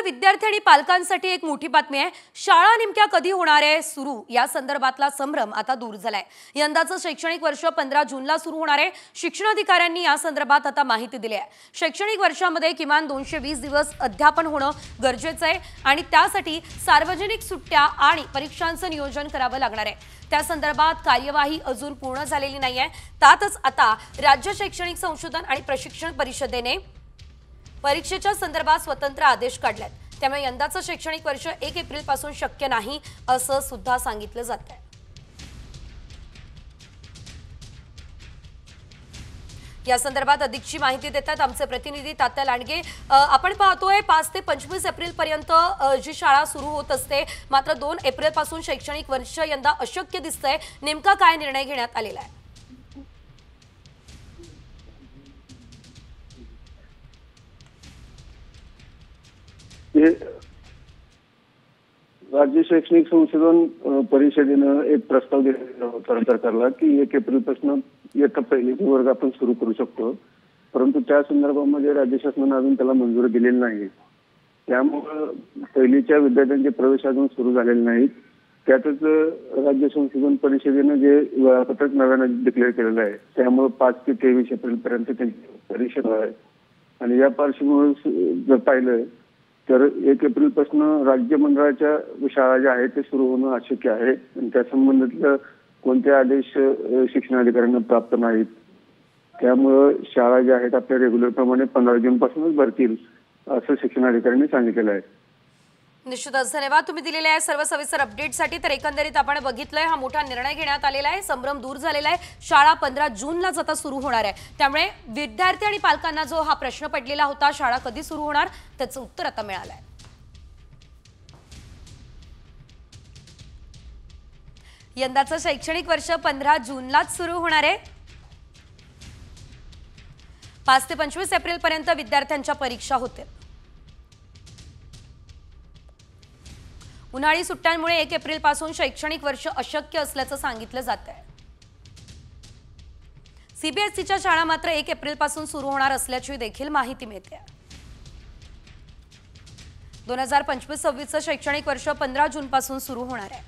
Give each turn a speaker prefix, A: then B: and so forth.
A: विद्यार्थी आणि पालकांसाठी एक मोठी बातमी आहे। शाळा नेमक्या कधी होणार आहे सुरू या संदर्भातला संभ्रम आता दूर झालाय। यंदाचं शैक्षणिक वर्ष 15 जूनला सुरू होणार आहे। शिक्षणाधिकाऱ्यांनी या संदर्भात आता माहिती दिली आहे। शैक्षणिक वर्षामध्ये किमान 220 दिवस अध्यापन होणं गरजेचं आहे आणि त्यासाठी सार्वजनिक सुट्ट्या आणि परीक्षांचं नियोजन करावं लागणार आहे। त्या संदर्भात कार्यवाही अजून पूर्ण झालेली नाहीये। त्यातच आता राज्य शैक्षणिक संशोधन आणि प्रशिक्षण परिषदेने परीक्षेच्या संदर्भात स्वतंत्र आदेश काढलेत। त्यामुळे यंदाचं शैक्षणिक वर्ष 1 एप्रिल पासून शक्य नाही असं सुद्धा सांगितलं जातंय। या संदर्भात अधिकची माहिती देतात आमचे प्रतिनिधी तात्या लांडगे। आपण पाहतोय 5 ते 25 एप्रिल पर्यंत जी शाळा सुरू होत असते, मात्र 2 एप्रिल पासून शैक्षणिक वर्ष यंदा अशक्य दिसतंय। नेमका काय निर्णय घेण्यात आलेला आहे?
B: राज्य शैक्षणिक संशोधन परिषदेनं एक प्रस्ताव दिला होता सरकारला की 1 एप्रिल पासून इयत्ता पहिलीचे वर्ग आपण सुरू करू शकतो, परंतु त्या संदर्भामध्ये राज्य शासनाने अजून त्याला मंजुरी दिलेली नाही। त्यामुळे पहिलीच्या विद्यार्थ्यांचे प्रवेश अजून सुरू झालेले नाहीत। त्यातच राज्य संशोधन परिषदेनं जे वेळापत्रक नव्यानं डिक्लेअर केलेलं आहे, त्यामुळे 5 ते 23 एप्रिल पर्यंत त्यांची परीक्षा आहे आणि या पार्श्वभूमीवर जर पाहिलं तर 1 एप्रिल पासून राज्य मंडळाच्या शाळा ज्या आहेत ते सुरू होणं अशक्य आहे आणि त्या संबंधित कोणते आदेश शिक्षणाधिकाऱ्यांना प्राप्त नाहीत। त्यामुळे शाळा ज्या आहेत आपल्या रेग्युलर प्रमाणे 15 जून पासूनच भरतील असं शिक्षणाधिकाऱ्यांनी सांगितलेलं आहे।
A: निश्चितच धन्यवाद तुम्ही दिलेल्या सर्व सविस्तर अपडेटसाठी। तर एकंदरीत आपण बघितलंय हा मोठा निर्णय घेण्यात आलेला आहे, संभ्रम दूर झालेला आहे। शाळा 15 जूनलाच आता सुरू होणार आहे। त्यामुळे विद्यार्थी आणि पालकांना जो हा प्रश्न पडलेला होता शाळा कधी सुरू होणार त्याचं उत्तर आता मिळालं आहे। यंदाचं शैक्षणिक वर्ष 15 जूनलाच सुरू होणार आहे। 5 ते 25 एप्रिल पर्यंत विद्यार्थ्यांच्या परीक्षा होतील। उन्हाळी सुट्ट्यांमुळे 1 एप्रिल पासून शैक्षणिक वर्ष अशक्य असल्याचं सांगितलं जात आहे। सीबीएसईच्या शाळा मात्र 1 एप्रिल पासून सुरू होणार असल्याची देखील माहिती मिळते। 2025-26 चं शैक्षणिक वर्ष 15 जून पासून सुरू होणार आहे।